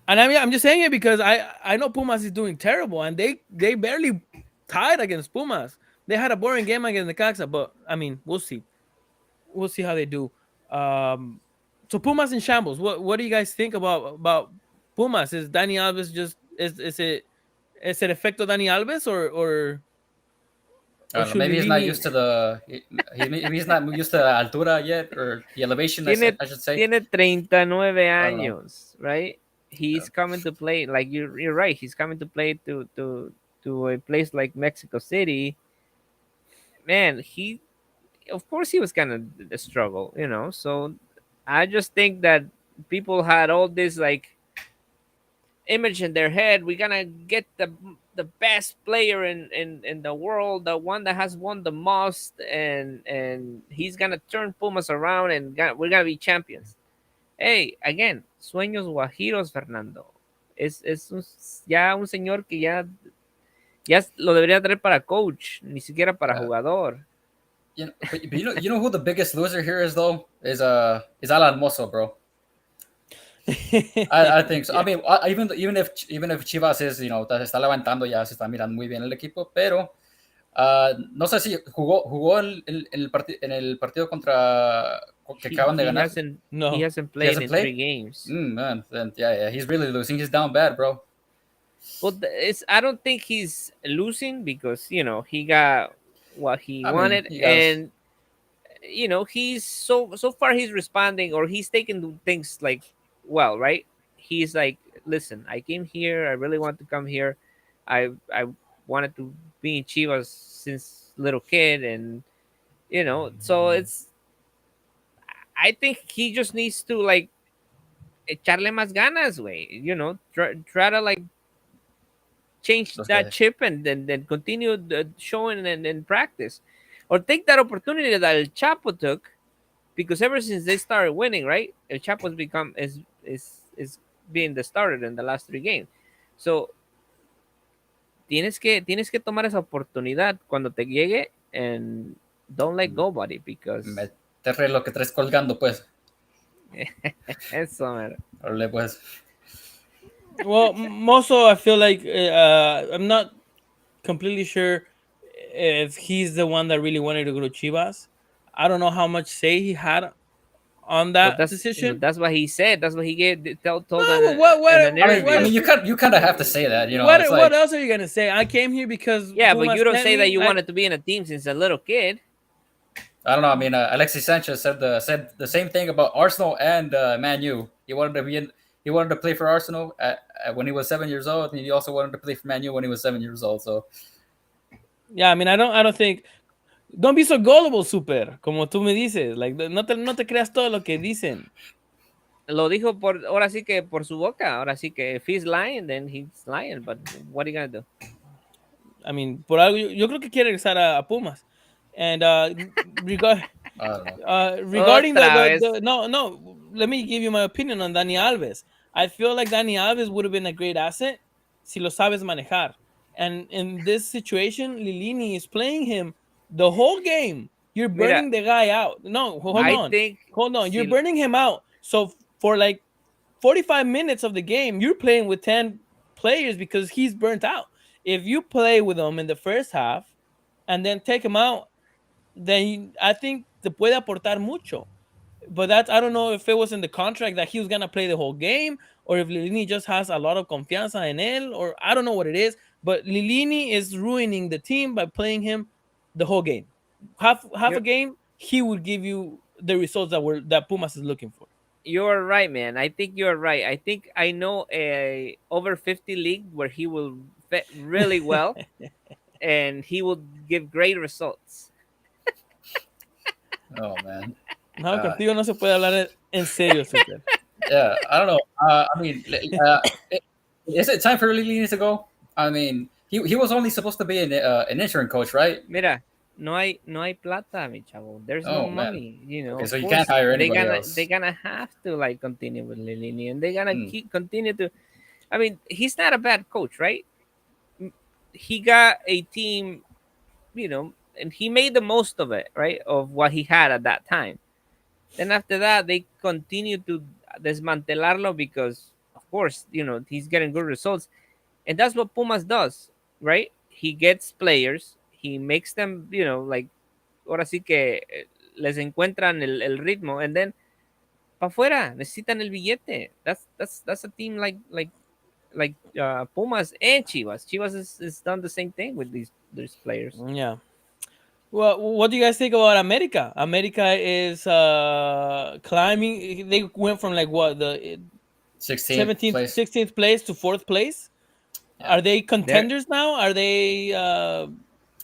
and I'm just saying it because I know Pumas is doing terrible, and they barely tied against Pumas. They had a boring game against the Caxa, but I mean, we'll see how they do. Um, so Pumas in shambles. What do you guys think about Pumas? Is Dani Alves just is it efecto Dani Alves I or don't know. should Maybe he's not Lilini? used to he's not used to the altura yet, or the elevation. tiene I should say. tiene 39 I don't know. años, right? Yeah. He's coming to play like you're right. He's coming to play to a place like Mexico City. Man, he of course he was gonna struggle, So I just think that people had all this like image in their head. We're gonna get the best player in the world, the one that has won the most, and he's gonna turn Pumas around and we're gonna be champions. Hey, again, sueños guajiros, Fernando. Ya un señor que ya lo debería traer para coach, ni siquiera para Yeah. jugador. But you know who the biggest loser here is though is Alan Mosso, bro. I think so. I Yeah. mean, even if Chivas es, está levantando ya, se está mirando muy bien el equipo, pero no sé si jugó en el partido contra que He acaban de he ganar. hasn't he No. hasn't He played hasn't in three played. games. Man, then, yeah, he's really losing. He's down bad, bro. Well, it's I don't think he's losing because he got what he I mean, wanted, he has. and he's so far he's responding or he's taking things like well, right? He's like, listen, I came here, I really want to come here, I wanted to be in Chivas since little kid, and so it's I think he just needs to like echarle más ganas, way, try to like change Los that que, chip and continue showing and practice, or take that opportunity that El Chapo took, because ever since they started winning, right? El Chapo's become is being the starter in the last 3 games. So tienes que tomar esa oportunidad cuando te llegue, and don't let go, buddy, because meterle lo que traes colgando, pues. eso, man. Órale, pues. Well, Mosso, I feel like I'm not completely sure if he's the one that really wanted to go to Chivas. I don't know how much say he had on But that that's decision. that's what he said. That's what he told Well, in an I interview. mean, you kind of have to say that, It's what like, else are you gonna say? I came here because Yeah, but Pumas you don't sent say that me. you wanted to be in a team since a little kid. I don't know. I mean, Alexis Sanchez said the same thing about Arsenal and Man U. He wanted to play for Arsenal when he was 7 years old, and he also wanted to play for Man U when he was 7 years old. So Yeah, I mean, I don't think. Don't be so gullible, super. Como tú me dices, like no te creas todo lo que dicen. Lo dijo por, ahora sí que por su boca. Ahora sí que if he's lying, then he's lying. But what are you gonna do? I mean, por algo, yo creo que quiere regresar a Pumas. And regard, I don't know. regarding Otra vez. the no, no, let me give you my opinion on Dani Alves. I feel like Dani Alves would have been a great asset si lo sabes manejar. And in this situation, Lilini is playing him the whole game. You're Mira, burning the guy out. No, hold I on. think Hold on. You're si burning him out. So for like 45 minutes of the game, you're playing with 10 players because he's burnt out. If you play with him in the first half and then take him out, then I think te puede aportar mucho. But that's, I don't know if it was in the contract that he was gonna play the whole game, or if Lilini just has a lot of confianza in él, or I don't know what it is. But Lilini is ruining the team by playing him the whole game. Half a you're game, he would give you the results that Pumas is looking for. you're right, man. I think you're right. I think I know a over 50 league where he will fit really well and he will give great results. Oh man. No, Uh, contigo no se puede hablar en serio, César. yeah, I don't know. I mean, is it time for Lilini to go? I mean, he was only supposed to be an interim coach, right? Mira, no hay plata, mi chavo. There's no Oh man. money. You know, Okay, of so you can't course hire they anybody gonna they else. gonna have to like continue with Lilini, and they gonna Hmm. keep continue to. I mean, he's not a bad coach, right? He got a team, and he made the most of it, right? Of what he had at that time. Then after that, they continue to desmantelarlo because, of course, he's getting good results, and that's what Pumas does, right? He gets players, he makes them, like ahora sí que les encuentran el ritmo, and then pa fuera necesitan el billete. That's a team like Pumas and Chivas. Chivas is done the same thing with these players. Yeah. Well, what do you guys think about America? America is climbing. They went from like what, the 16th 17th, place. 16th place to fourth place. Yeah. Are they They're contenders now? Are they? I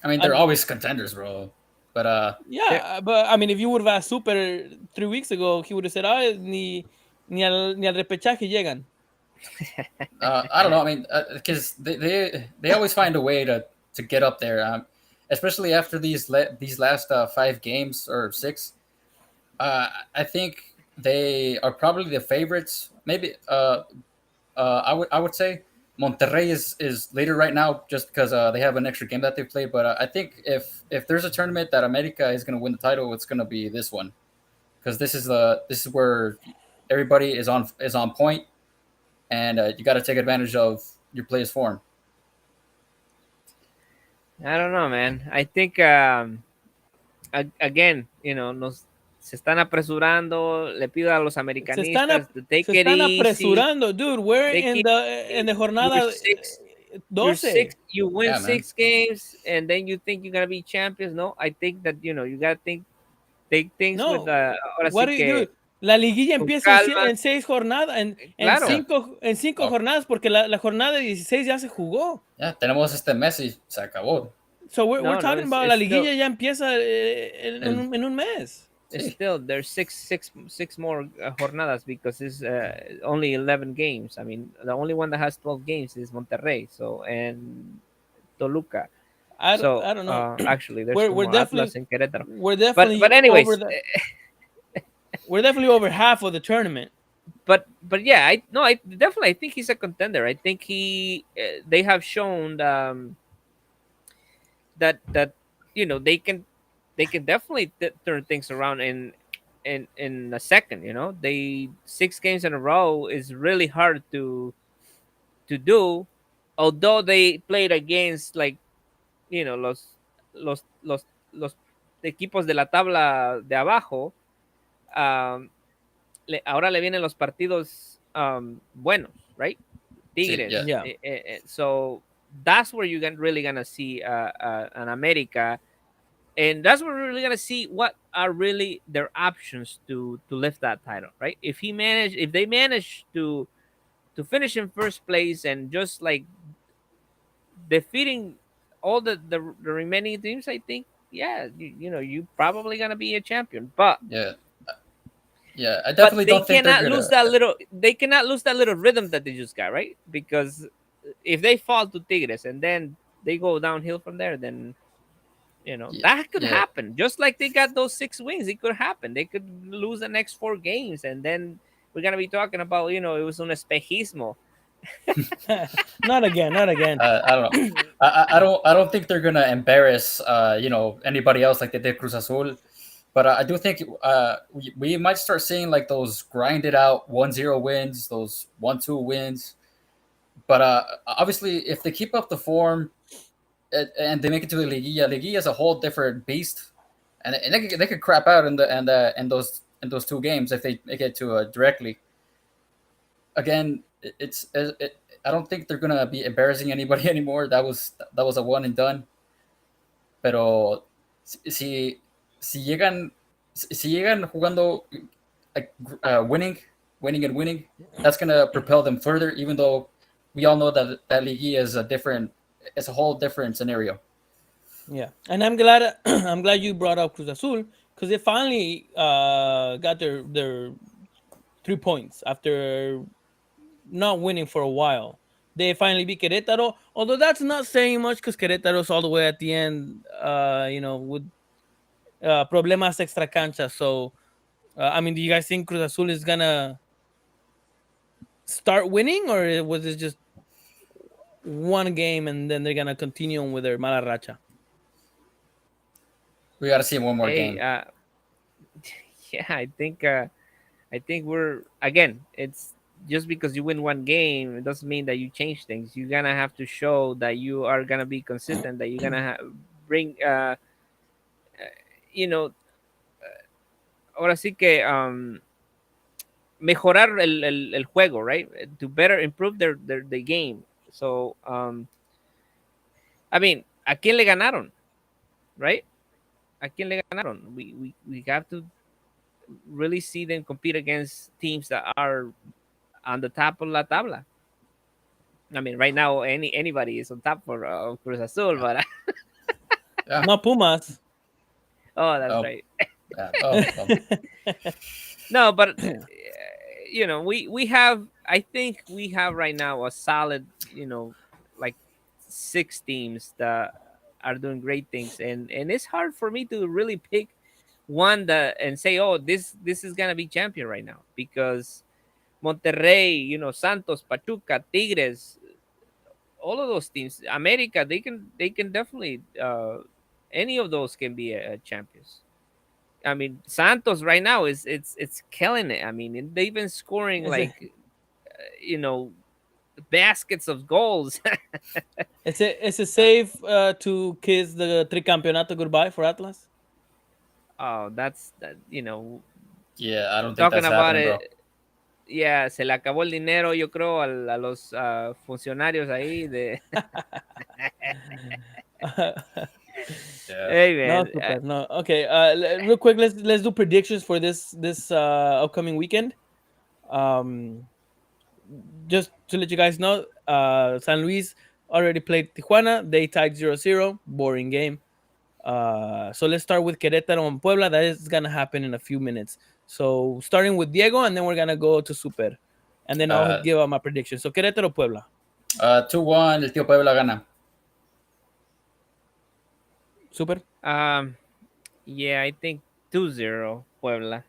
mean, they're Um, always contenders, bro. But they're yeah, but I mean, if you would have asked Super 3 weeks ago, he would have said, "Ah, ni al repechaje llegan." I don't know. I mean, because they always find a way to get up there. Especially after these last 5 games or 6. I think they are probably the favorites. Maybe I would say Monterrey is later right now just because they have an extra game that they play. But I think if there's a tournament that America is going to win the title, it's going to be this one because this is where everybody is on point, and you got to take advantage of your players' form. I don't know, man. I think again, nos se están apresurando. Le pido a los Se están, americanistas to take se it están easy. apresurando, dude. We're Take in it the easy. You're jornada six. You're 12. six. You win Yeah, man. 6 games, and then you think you're gonna be champions. No, I think that you gotta take things with No, ahora what sí do you que do? La liguilla con empieza calma. en 6 jornadas, en Claro, Yeah. cinco Oh, jornadas, porque la jornada de 16 ya se jugó. yeah. Tenemos este Messi. Se acabó. So we're no, talking about it's la still liguilla ya empieza El, en un mes. sí. there's six more jornadas because it's only 11 games. I mean, the only one that has 12 games is Monterrey. So and Toluca. So I don't know. actually, there's we're two we're more, Atlas definitely and Querétaro. we're But definitely but over anyways, we're definitely over half of the tournament. but yeah, I definitely I think he's a contender. I think they have shown that they can definitely turn things around in a second. They 6 games in a row is really hard to do, although they played against like los equipos de la tabla de abajo. um, Ahora le vienen los partidos buenos, right? Sí, Tigres. yeah. Yeah. So that's where you're really gonna see an America, and that's where we're really gonna see what are really their options to lift that title, right? If they manage to finish in first place and just like defeating all the remaining teams, I think, yeah, you probably gonna be a champion. But Yeah. Yeah, I But definitely they don't think they're cannot gonna. lose that little. They cannot lose that little rhythm that they just got, right? Because if they fall to Tigres and then they go downhill from there, then Yeah, that could yeah. happen. Just like they got those 6 wins, it could happen. They could lose the next 4 games, and then we're gonna be talking about it was un espejismo. Not again, not again. I don't know. I don't think they're gonna embarrass anybody else like they did Cruz Azul. But I do think we might start seeing like those grinded out 1-0 wins, those 1-2 wins. But obviously, if they keep up the form and they make it to the Liguilla is a whole different beast, and they could crap out in those 2 games if they make it to directly. Again, I don't think they're gonna be embarrassing anybody anymore. That was a one and done. Pero si si llegan si llegan jugando like winning, that's gonna propel them further. Even though we all know that Liguilla it's a whole different scenario. Yeah, and I'm glad I'm glad you brought up Cruz Azul because they finally got their 3 points after not winning for a while. They finally beat Querétaro, although that's not saying much because Querétaro's all the way at the end, with problemas extra cancha. So, I mean, do you guys think Cruz Azul is gonna start winning, or was it just one game and then they're gonna continue on with their mala racha? We got to see one more Hey, game. yeah, I think we're again. It's just because you win one game, it doesn't mean that you change things. You're gonna have to show that you are gonna be consistent. That you're gonna bring, you know, ahora sí que mejorar el juego, right? To better improve their game. So, I mean, ¿a quién le ganaron? Right? ¿A quién le ganaron? We have to really see them compete against teams that are on the top of la tabla. I mean, right now anybody is on top for Cruz Azul, Yeah, but yeah. Not Pumas. oh, that's Oh, right. yeah. Oh, well, No, but we have. I think we have right now a solid, like 6 teams that are doing great things, and it's hard for me to really pick one that and say, oh, this is gonna be champion right now because Monterrey, Santos, Pachuca, Tigres, all of those teams, America, they can definitely any of those can be a champions. I mean, Santos right now it's killing it. I mean, they've been scoring Is it? like you know baskets of goals. Is it safe to kiss the tricampeonato goodbye for Atlas? Oh, that's that. yeah. I don't think Talking that's about happening, bro. it. Yeah, se le acabó el dinero, yo creo, a los funcionarios ahí de. Yeah. Hey No, man, super. No. Okay. Real quick, let's do predictions for this upcoming weekend. Um, just to let you guys know, San Luis already played Tijuana. They tied 0-0. Boring game. So let's start with Querétaro and Puebla. That is gonna happen in a few minutes. So starting with Diego, and then we're gonna go to Super, and then I'll Uh, give out my prediction. So Querétaro, Puebla. 2-1, el tío Puebla gana. Super. yeah, I think 2-0 Puebla.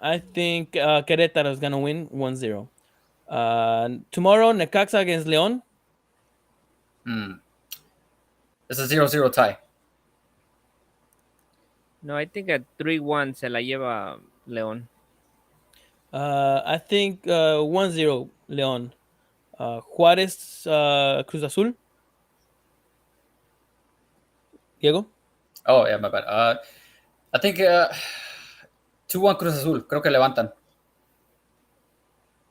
I think Querétaro is gonna win 1-0. Tomorrow, Necaxa against Leon. Mm. It's a 0-0 tie. No, I think a 3-1 se la lleva León. I think 1-0 Leon. Juárez, Cruz Azul. Diego. Oh, yeah, my bad. I think 2-1 Cruz Azul. Creo que levantan.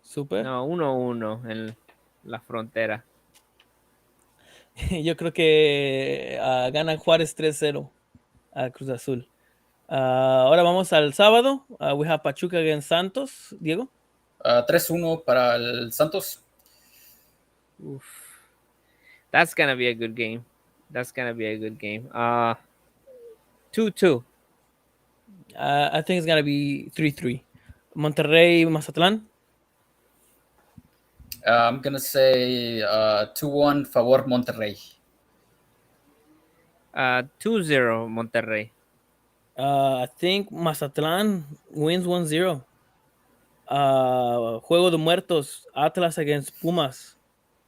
Super. No, 1-1 en la frontera. Yo creo que gana Juárez 3-0 a Cruz Azul. Ahora vamos al sábado. We have Pachuca against Santos. Diego. 3-1 para el Santos. Oof. That's gonna be a good game. That's gonna be a good game. 2-2. I think it's gonna be 3-3. Monterrey, Mazatlán. I'm gonna say 2-1 favor Monterrey. 2-0 Monterrey. I think Mazatlán wins 1-0. Juego de Muertos, Atlas against Pumas.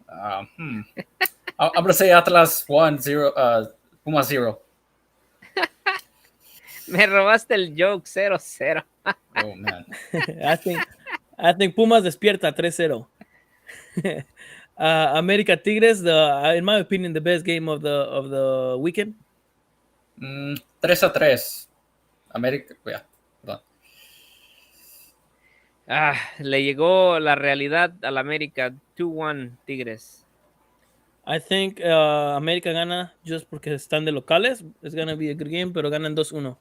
I'm gonna say Atlas 1-0, Puma 0. Me robaste el joke 0-0. Oh man. I think I think Pumas despierta 3-0. América Tigres, in my opinion, the best game of the weekend. 3-3. América, yeah. Le llegó la realidad al América. 2-1 Tigres. I think América gana just porque están de locales. It's gonna be a good game, pero ganan 2-1.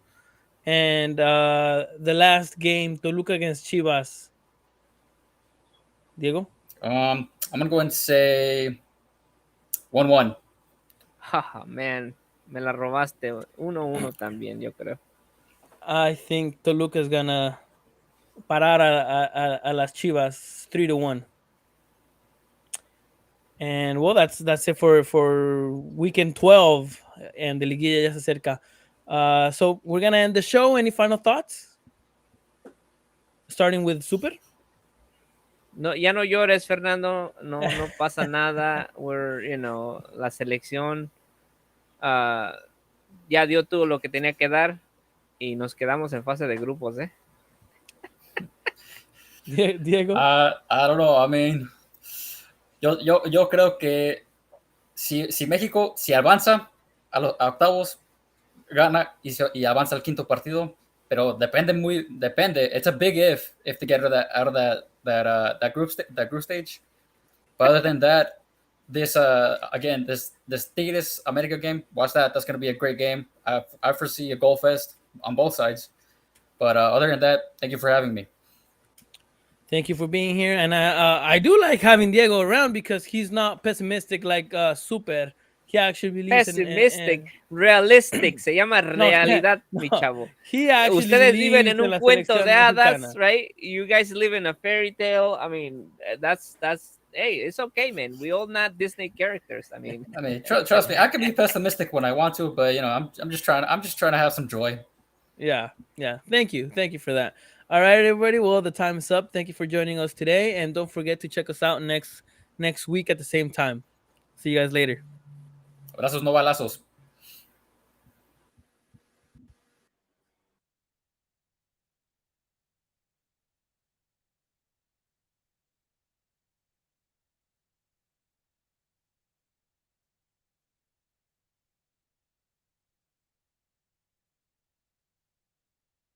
And the last game, Toluca against Chivas. Diego? I'm gonna go and say 1-1. Man, me la robaste. 1-1 también, yo creo. I think Toluca is gonna parar a las Chivas 3-1. And well, that's it for weekend 12, and the liguilla ya se acerca. So we're gonna end the show. Any final thoughts? Starting with Super. No, ya no llores, Fernando. No, no pasa nada. La selección ya dio todo lo que tenía que dar y nos quedamos en fase de grupos, ¿eh? Diego. I don't know. I mean, yo creo que si México si avanza a octavos gana y avanza al quinto partido, pero depende. It's a big if to get out of that group stage. But other than that, this again this Tigres America game, watch that. That's going to be a great game. I foresee a goal fest on both sides. But other than that, thank you for having me. Thank you for being here, and I do like having Diego around because he's not pessimistic like Super. He actually believes Pessimistic, realistic, se llama no, realidad, no, mi chavo. he actually Ustedes viven believes en en un la cuento de selección hadas, mexicana. right? You guys live in a fairy tale. I mean, that's hey, it's okay, man. We all not Disney characters. I mean, trust me, I can be pessimistic when I want to, but I'm just trying to have some joy. Yeah. Thank you for that. All right, everybody. Well, the time is up. Thank you for joining us today, and don't forget to check us out next week at the same time. See you guys later. Abrazos, no balazos.